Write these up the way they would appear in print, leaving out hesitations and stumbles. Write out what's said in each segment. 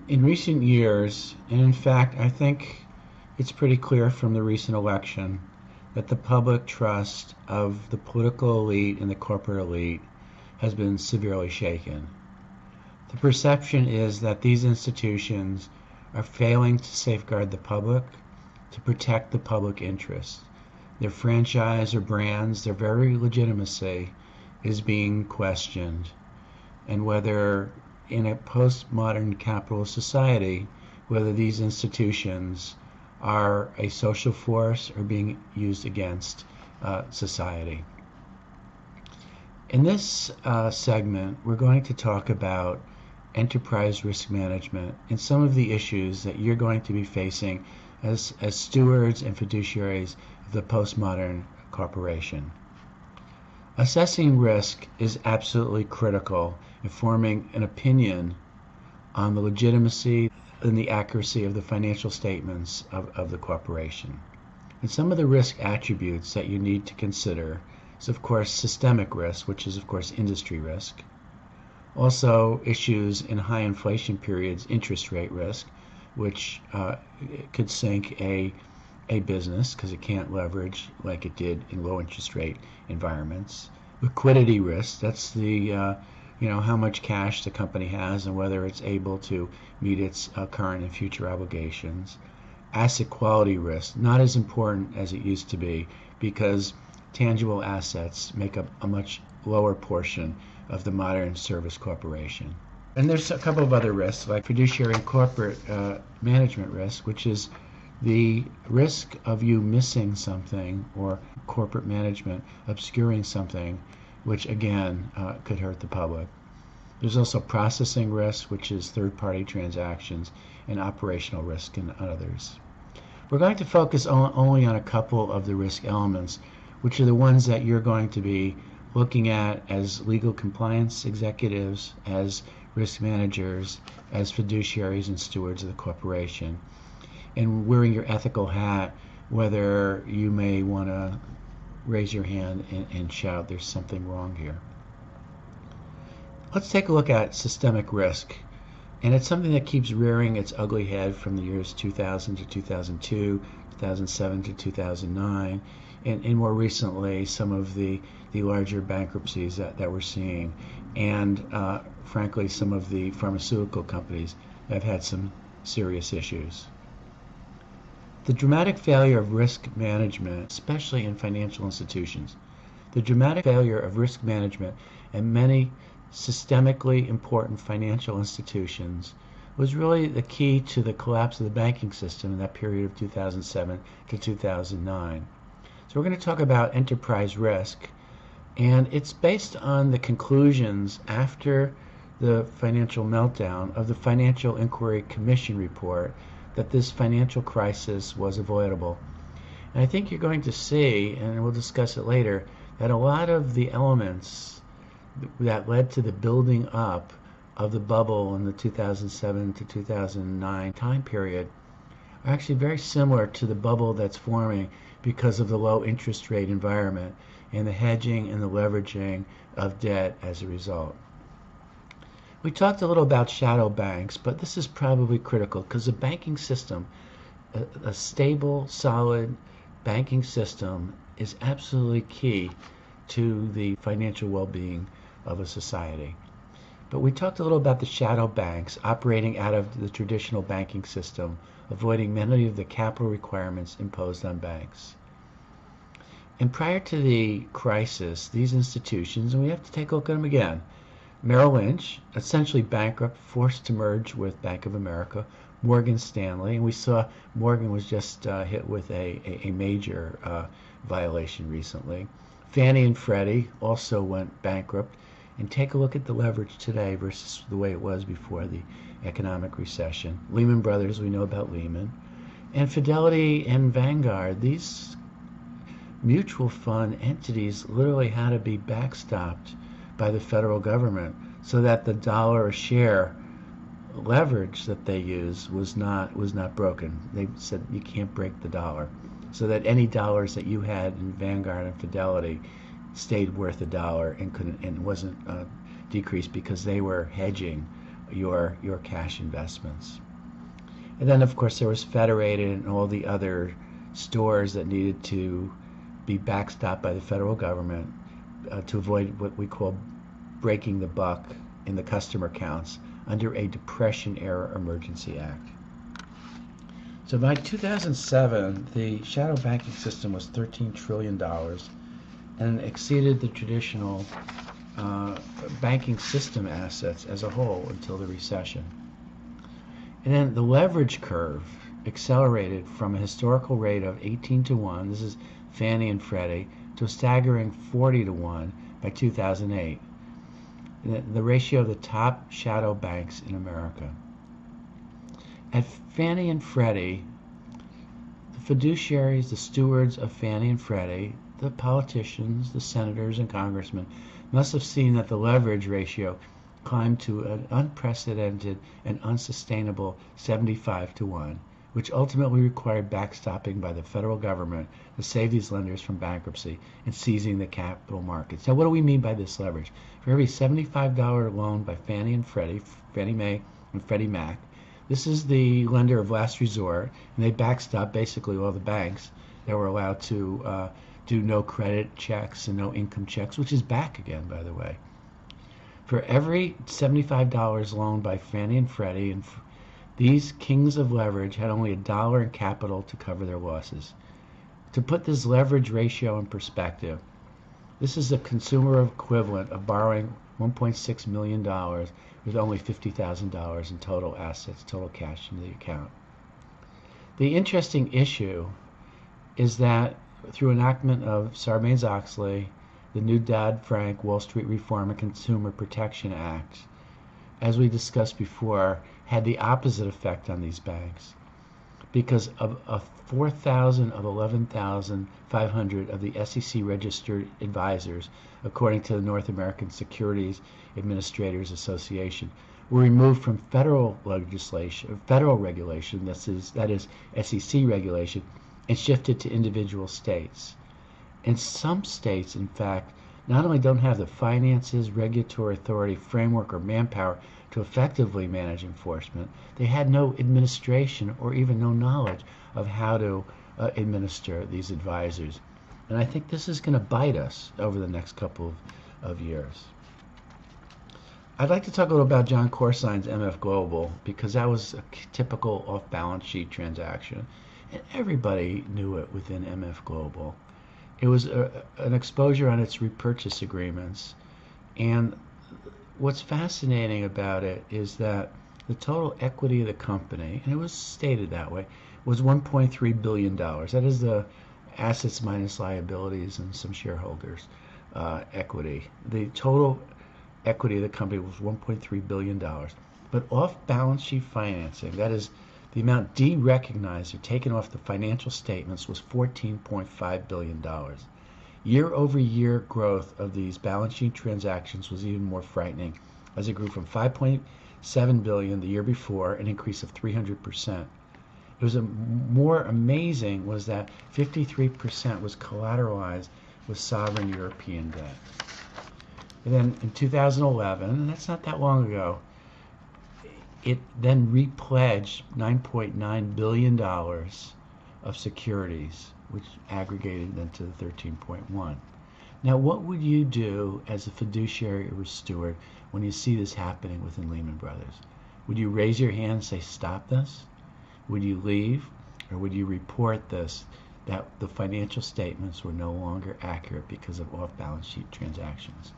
In recent years, and in fact, I think it's pretty clear from the recent election that the public trust of the political elite and the corporate elite has been severely shaken. The perception is that these institutions are failing to safeguard the public, to protect the public interest. Their franchise or brands, their very legitimacy is being questioned. And whether in a postmodern capitalist society, whether these institutions are a social force or being used against society. In this segment, we're going to talk about enterprise risk management and some of the issues that you're going to be facing as stewards and fiduciaries of the postmodern corporation. Assessing risk is absolutely critical in forming an opinion on the legitimacy and the accuracy of the financial statements of the corporation. And some of the risk attributes that you need to consider is, of course, systemic risk, which is, of course, industry risk. Also, issues in high inflation periods, interest rate risk, which could sink a business because it can't leverage like it did in low interest rate environments. Liquidity risk, that's the how much cash the company has and whether it's able to meet its current and future obligations. Asset quality risk, not as important as it used to be because tangible assets make up a much lower portion of the modern service corporation. And there's a couple of other risks like fiduciary and corporate management risk, which is the risk of you missing something or corporate management obscuring something, which again could hurt the public. There's also processing risk, which is third-party transactions, and operational risk and others. We're going to focus only on a couple of the risk elements, which are the ones that you're going to be looking at as legal compliance executives, as risk managers, as fiduciaries and stewards of the corporation, and wearing your ethical hat, whether you may want to raise your hand and shout there's something wrong here. Let's take a look at systemic risk, and it's something that keeps rearing its ugly head from the years 2000 to 2002, 2007 to 2009, and more recently some of the larger bankruptcies that we're seeing, and frankly some of the pharmaceutical companies have had some serious issues. The dramatic failure of risk management, especially in financial institutions, the dramatic failure of risk management in many systemically important financial institutions was really the key to the collapse of the banking system in that period of 2007 to 2009. So we're going to talk about enterprise risk, and it's based on the conclusions after the financial meltdown of the Financial Inquiry Commission report that this financial crisis was avoidable. And I think you're going to see, and we'll discuss it later, that a lot of the elements that led to the building up of the bubble in the 2007 to 2009 time period are actually very similar to the bubble that's forming because of the low interest rate environment and the hedging and the leveraging of debt as a result. We talked a little about shadow banks, but this is probably critical because the banking system, a stable, solid banking system, is absolutely key to the financial well-being of a society. But we talked a little about the shadow banks operating out of the traditional banking system, avoiding many of the capital requirements imposed on banks. And prior to the crisis, these institutions, and we have to take a look at them again, Merrill Lynch, essentially bankrupt, forced to merge with Bank of America, Morgan Stanley, and we saw Morgan was just hit with a major violation recently. Fannie and Freddie also went bankrupt, and take a look at the leverage today versus the way it was before the economic recession. Lehman Brothers, we know about Lehman, and Fidelity and Vanguard, these mutual fund entities literally had to be backstopped by the federal government so that the dollar a share leverage that they use was not broken. They said you can't break the dollar, so that any dollars that you had in Vanguard and Fidelity stayed worth $1 and wasn't decreased because they were hedging your cash investments. And then, of course, there was Federated and all the other stores that needed to be backstopped by the federal government to avoid what we call breaking the buck in the customer counts under a Depression-era Emergency Act. So by 2007, the shadow banking system was $13 trillion and exceeded the traditional banking system assets as a whole until the recession. And then the leverage curve accelerated from a historical rate of 18-1, this is Fannie and Freddie, to a staggering 40-1 by 2008. The ratio of the top shadow banks in America. At Fannie and Freddie, the fiduciaries, the stewards of Fannie and Freddie, the politicians, the senators and congressmen must have seen that the leverage ratio climbed to an unprecedented and unsustainable 75-1, which ultimately required backstopping by the federal government to save these lenders from bankruptcy and seizing the capital markets. Now, what do we mean by this leverage? For every $75 loan by Fannie and Freddie, Fannie Mae and Freddie Mac, this is the lender of last resort, and they backstop basically all the banks that were allowed to do no credit checks and no income checks, which is back again, by the way. For every $75 loaned by Fannie and Freddie, and these kings of leverage had only $1 in capital to cover their losses. To put this leverage ratio in perspective, this is a consumer equivalent of borrowing $1.6 million with only $50,000 in total assets, total cash in the account. The interesting issue is that through enactment of Sarbanes-Oxley, the new Dodd-Frank Wall Street Reform and Consumer Protection Act, as we discussed before, had the opposite effect on these banks, because of 4,000 of 11,500 of the SEC registered advisors, according to the North American Securities Administrators Association, were removed from federal legislation, federal regulation, that is SEC regulation, and shifted to individual states. And some states, in fact, not only don't have the finances, regulatory authority, framework, or manpower to effectively manage enforcement, they had no administration or even no knowledge of how to administer these advisors. And I think this is going to bite us over the next couple of years. I'd like to talk a little about John Corsign's MF Global, because that was a typical off-balance sheet transaction, and everybody knew it within MF Global. It was an exposure on its repurchase agreements, and what's fascinating about it is that the total equity of the company, and it was stated that way, was $1.3 billion. That is the assets minus liabilities and some shareholders' equity. The total equity of the company was $1.3 billion. But off-balance sheet financing, that is the amount derecognized or taken off the financial statements, was $14.5 billion. Year-over-year growth of these balance sheet transactions was even more frightening, as it grew from $5.7 billion the year before, an increase of 300%. It was more amazing was that 53% was collateralized with sovereign European debt. And then in 2011, and that's not that long ago, it then repledged $9.9 billion of securities, which aggregated then to the 13.1. Now, what would you do as a fiduciary or a steward when you see this happening within Lehman Brothers? Would you raise your hand and say, stop this? Would you leave? Or would you report this, that the financial statements were no longer accurate because of off-balance sheet transactions?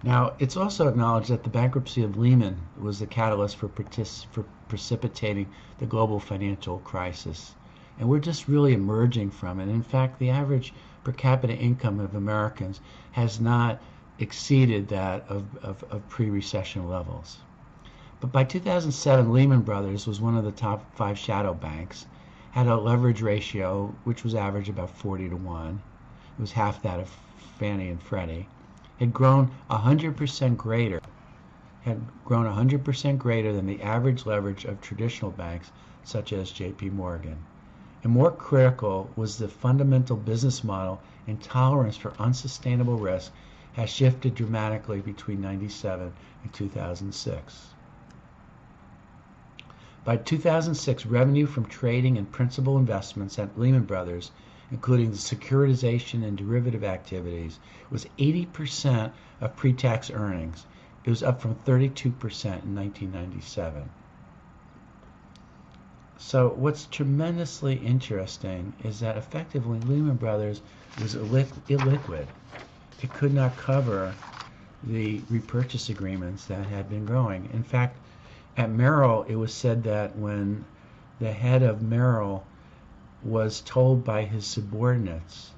Now, it's also acknowledged that the bankruptcy of Lehman was the catalyst for precipitating the global financial crisis. And we're just really emerging from it. In fact, the average per capita income of Americans has not exceeded that of pre-recession levels. But by 2007, Lehman Brothers was one of the top 5 shadow banks, had a leverage ratio which was average about 40-1. It was half that of Fannie and Freddie. Had grown 100% greater than the average leverage of traditional banks such as J.P. Morgan. And more critical was the fundamental business model and tolerance for unsustainable risk, has shifted dramatically between 97 and 2006. By 2006, revenue from trading and principal investments at Lehman Brothers, including the securitization and derivative activities, was 80% of pre-tax earnings. It was up from 32% in 1997. So what's tremendously interesting is that effectively Lehman Brothers was illiquid. It could not cover the repurchase agreements that had been growing. In fact, at Merrill, it was said that when the head of Merrill was told by his subordinates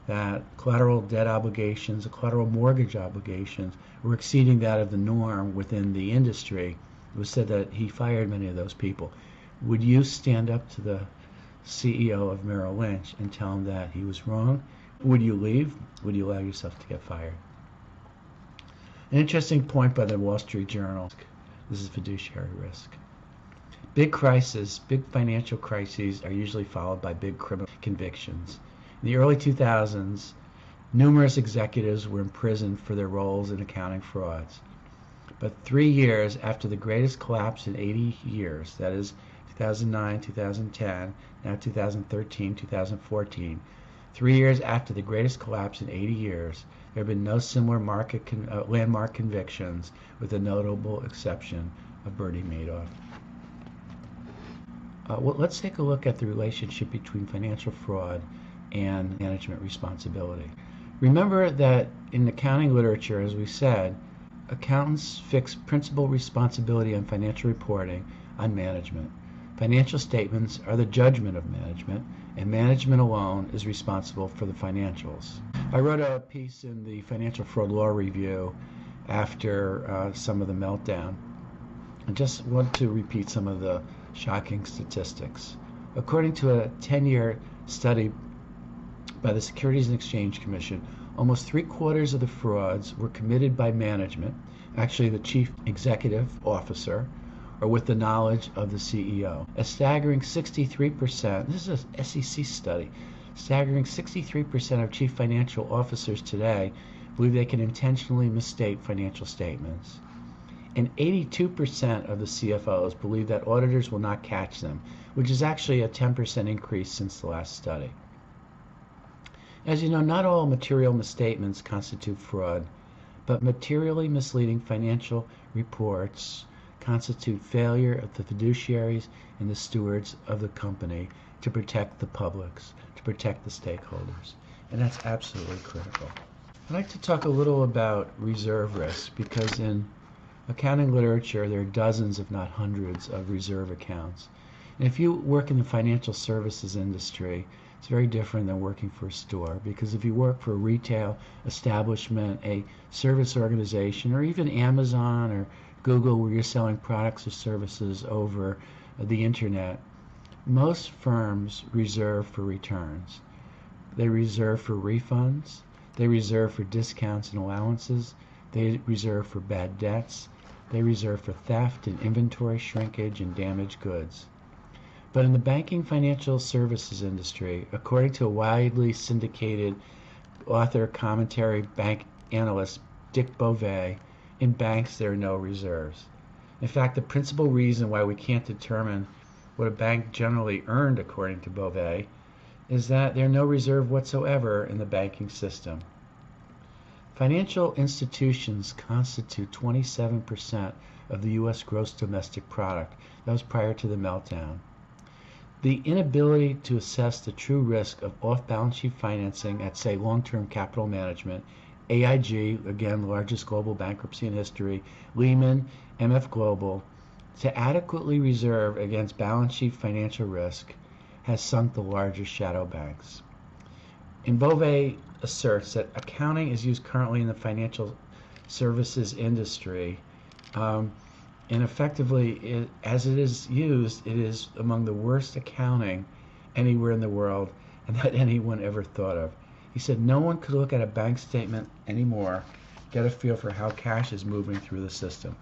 that collateral debt obligations, collateral mortgage obligations, were exceeding that of the norm within the industry, it was said that he fired many of those people. Would you stand up to the CEO of Merrill Lynch and tell him that he was wrong? Would you leave? Would you allow yourself to get fired? An interesting point by the Wall Street Journal. This is fiduciary risk. Big crises, big financial crises are usually followed by big criminal convictions. In the early 2000s, numerous executives were imprisoned for their roles in accounting frauds. But 3 years after the greatest collapse in 80 years, that is 2009, 2010, now 2013, 2014, 3 years after the greatest collapse in 80 years, there have been no similar landmark convictions, with the notable exception of Bernie Madoff. Well, let's take a look at the relationship between financial fraud and management responsibility. Remember that in accounting literature, as we said, accountants fix principal responsibility on financial reporting on management. Financial statements are the judgment of management, and management alone is responsible for the financials. I wrote a piece in the Financial Fraud Law Review after some of the meltdown. I just want to repeat some of the shocking statistics. According to a 10-year study by the Securities and Exchange Commission, almost 3/4 of the frauds were committed by management, actually the chief executive officer, or with the knowledge of the CEO. A staggering 63%, this is an SEC study, staggering 63% of chief financial officers today believe they can intentionally misstate financial statements. And 82% of the CFOs believe that auditors will not catch them, which is actually a 10% increase since the last study. As you know, not all material misstatements constitute fraud, but materially misleading financial reports constitute failure of the fiduciaries and the stewards of the company to protect the publics, to protect the stakeholders. And that's absolutely critical. I'd like to talk a little about reserve risk, because in accounting literature there are dozens, if not hundreds, of reserve accounts. And if you work in the financial services industry, it's very different than working for a store, because if you work for a retail establishment, a service organization, or even Amazon or Google, where you're selling products or services over the internet, most firms reserve for returns. They reserve for refunds, they reserve for discounts and allowances, they reserve for bad debts, they reserve for theft and inventory shrinkage and damaged goods. But in the banking financial services industry, according to a widely syndicated author commentary bank analyst Dick Beauvais, in banks there are no reserves. In fact, the principal reason why we can't determine what a bank generally earned, according to Beauvais, is that there are no reserve whatsoever in the banking system. Financial institutions constitute 27% of the U.S. gross domestic product. That was prior to the meltdown. The inability to assess the true risk of off-balance sheet financing at, say, long-term capital management, AIG, again, largest global bankruptcy in history, Lehman, MF Global, to adequately reserve against balance sheet financial risk has sunk the largest shadow banks. And Beauvais asserts that accounting is used currently in the financial services industry, and effectively, as it is used, it is among the worst accounting anywhere in the world and that anyone ever thought of. He said no one could look at a bank statement anymore, get a feel for how cash is moving through the system.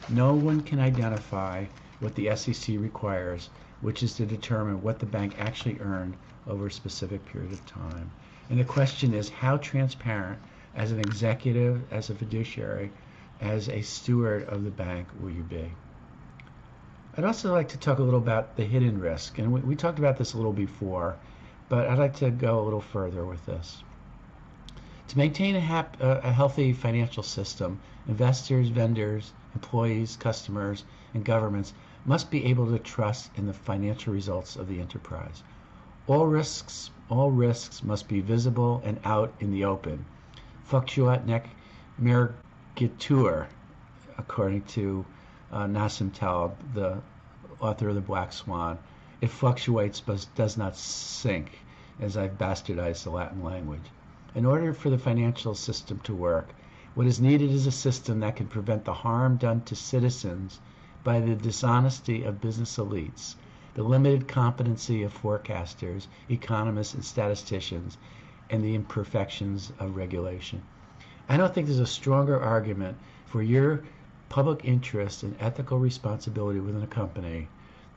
No one can identify what the SEC requires, which is to determine what the bank actually earned over a specific period of time. And the question is, how transparent as an executive, as a fiduciary, as a steward of the bank will you be? I'd also like to talk a little about the hidden risk, and we talked about this a little before, but I'd like to go a little further with this. To maintain a healthy financial system, investors, vendors, employees, customers, and governments must be able to trust in the financial results of the enterprise. All risks must be visible and out in the open. Fluctuat nec mergitur, according to Nassim Taleb, the author of The Black Swan. It fluctuates but does not sink, as I've bastardized the Latin language. In order for the financial system to work, what is needed is a system that can prevent the harm done to citizens by the dishonesty of business elites, the limited competency of forecasters, economists, and statisticians, and the imperfections of regulation. I don't think there's a stronger argument for your public interest and ethical responsibility within a company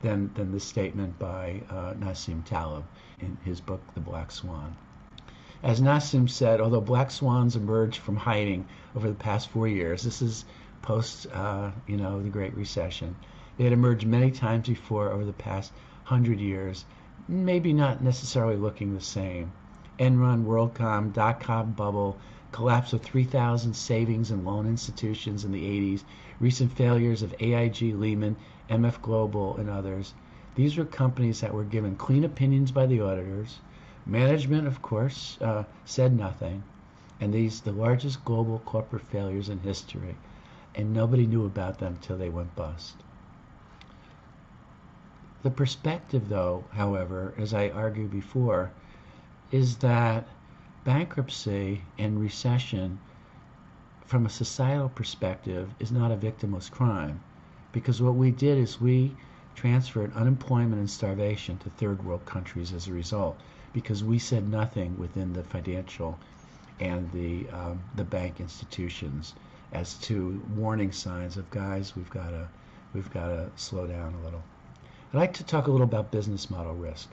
than this statement by Nassim Taleb in his book, The Black Swan. As Nassim said, although black swans emerged from hiding over the past 4 years, this is post, the Great Recession. They had emerged many times before over the past 100 years, maybe not necessarily looking the same. Enron, WorldCom, dot-com bubble, collapse of 3,000 savings and loan institutions in the 80s, recent failures of AIG, Lehman, MF Global, and others. These were companies that were given clean opinions by the auditors. Management, of course, said nothing. And these, the largest global corporate failures in history. And nobody knew about them till they went bust. The perspective, though, however, as I argued before, is that bankruptcy and recession, from a societal perspective, is not a victimless crime. Because what we did is we transferred unemployment and starvation to third world countries as a result, because we said nothing within the financial and the bank institutions as to warning signs of, guys, we've got to slow down a little. I'd like to talk a little about business model risk.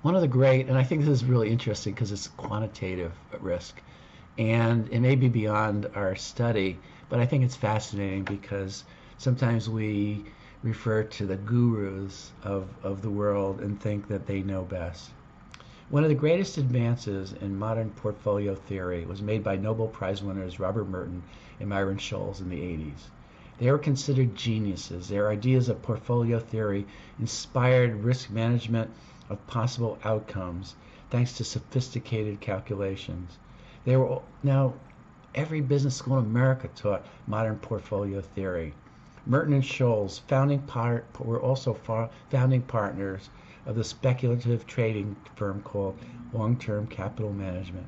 One of the great, and I think this is really interesting because it's quantitative risk, and it may be beyond our study, but I think it's fascinating because sometimes we refer to the gurus of the world and think that they know best. One of the greatest advances in modern portfolio theory was made by Nobel Prize winners Robert Merton and Myron Scholes in the 80s. They were considered geniuses. Their ideas of portfolio theory inspired risk management of possible outcomes thanks to sophisticated calculations. Now, every business school in America taught modern portfolio theory. Merton and Scholes were also founding partners of the speculative trading firm called Long-Term Capital Management.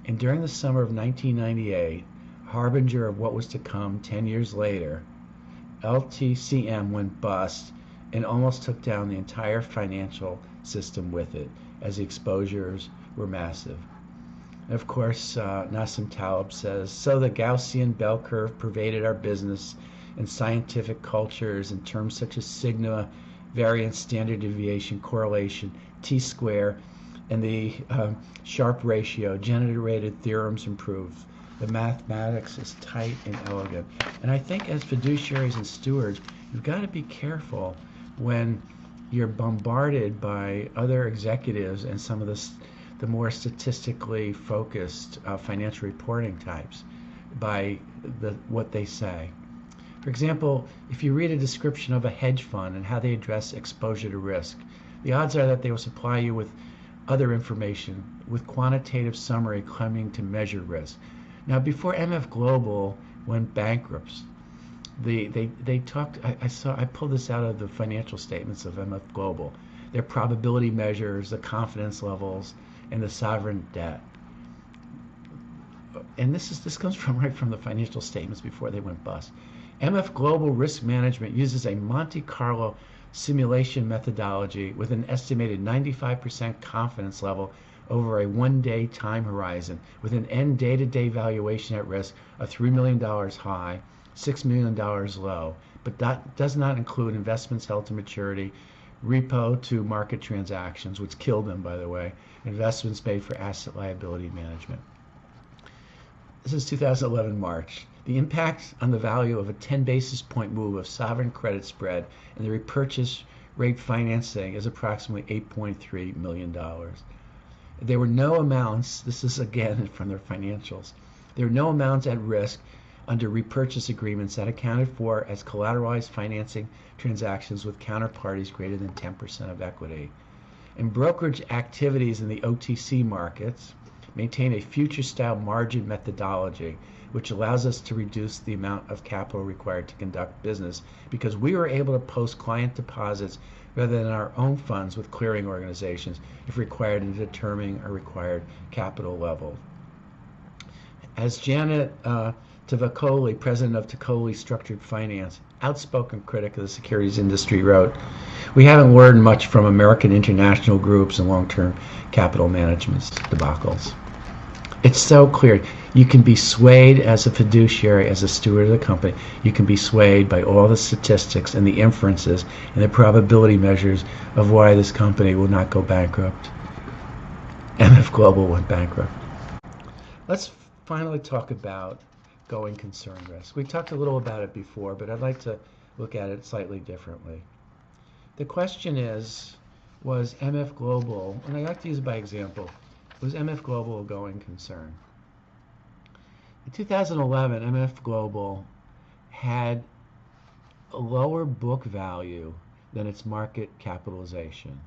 And during the summer of 1998, harbinger of what was to come 10 years later, LTCM went bust and almost took down the entire financial system with it, as the exposures were massive. And of course, Nassim Taleb says, so the Gaussian bell curve pervaded our business and scientific cultures in terms such as sigma, variance, standard deviation, correlation, t-square, and the Sharpe ratio. Generated theorems improve. The mathematics is tight and elegant. And I think as fiduciaries and stewards, you've got to be careful when you're bombarded by other executives and some of the more statistically focused financial reporting types by what they say. For example, if you read a description of a hedge fund and how they address exposure to risk, the odds are that they will supply you with other information, with quantitative summary claiming to measure risk. Now, before MF Global went bankrupt, they talked. I pulled this out of the financial statements of MF Global. Their probability measures, the confidence levels, and the sovereign debt. And this comes right from the financial statements before they went bust. MF Global Risk Management uses a Monte Carlo simulation methodology with an estimated 95% confidence level over a one-day time horizon, with an end day-to-day valuation at risk of $3 million high, $6 million low, but that does not include investments held to maturity, repo to market transactions, which killed them, by the way, investments made for asset liability management. This is 2011 March. The impact on the value of a 10 basis point move of sovereign credit spread and the repurchase rate financing is approximately $8.3 million. There were no amounts, this is again from their financials, there were no amounts at risk under repurchase agreements that accounted for as collateralized financing transactions with counterparties greater than 10% of equity. And brokerage activities in the OTC markets maintain a future-style margin methodology, which allows us to reduce the amount of capital required to conduct business because we were able to post client deposits rather than our own funds with clearing organizations if required to determine a required capital level. As Janet Tavakoli, president of Tavakoli Structured Finance, outspoken critic of the securities industry, wrote, "We haven't learned much from American international groups and long-term capital management debacles." It's so clear. You can be swayed as a fiduciary, as a steward of the company. You can be swayed by all the statistics and the inferences and the probability measures of why this company will not go bankrupt. MF Global went bankrupt. Let's finally talk about going concern risk. We talked a little about it before, but I'd like to look at it slightly differently. The question is, was MF Global, and I like to use it by example, was MF Global a going concern? In 2011, MF Global had a lower book value than its market capitalization.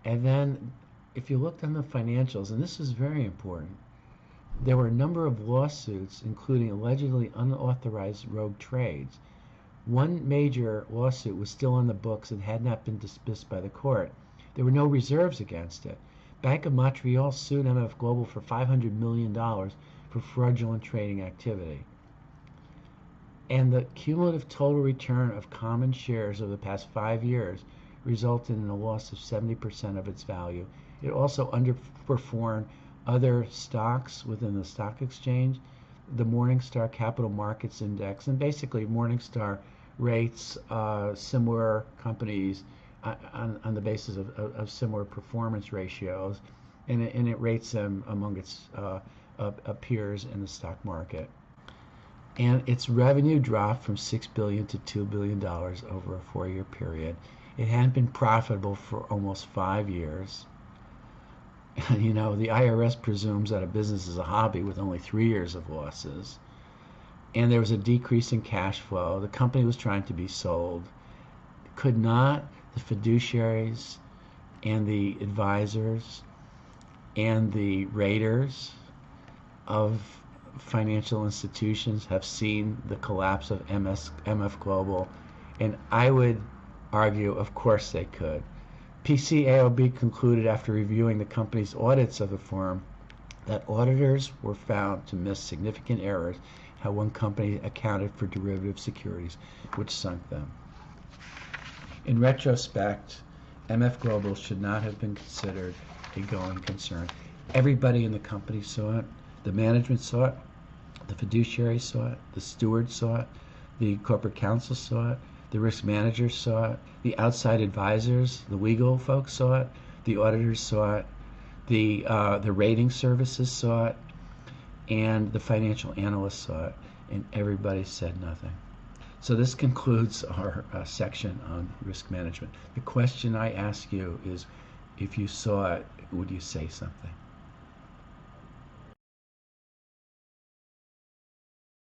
And then if you looked on the financials, and this is very important, there were a number of lawsuits, including allegedly unauthorized rogue trades. One major lawsuit was still on the books and had not been dismissed by the court. There were no reserves against it. Bank of Montreal sued MF Global for $500 million for fraudulent trading activity. And the cumulative total return of common shares over the past 5 years resulted in a loss of 70% of its value. It also underperformed other stocks within the stock exchange, the Morningstar Capital Markets Index, and basically Morningstar rates similar companies on the basis of similar performance ratios, and it rates them among its peers in the stock market. And its revenue dropped from $6 billion to $2 billion over a 4-year period. It hadn't been profitable for almost 5 years. You know, the IRS presumes that a business is a hobby with only 3 years of losses. And there was a decrease in cash flow. The company was trying to be sold. Could not the fiduciaries and the advisors and the raters of financial institutions have seen the collapse of MF Global? And I would argue, of course they could. PCAOB concluded after reviewing the company's audits of the firm that auditors were found to miss significant errors how one company accounted for derivative securities, which sunk them. In retrospect, MF Global should not have been considered a going concern. Everybody in the company saw it. The management saw it. The fiduciaries saw it. The stewards saw it. The corporate counsel saw it. The risk managers saw it. The outside advisors, the legal folks saw it. The auditors saw it. The rating services saw it. And the financial analysts saw it. And everybody said nothing. So this concludes our section on risk management. The question I ask you is, if you saw it, would you say something?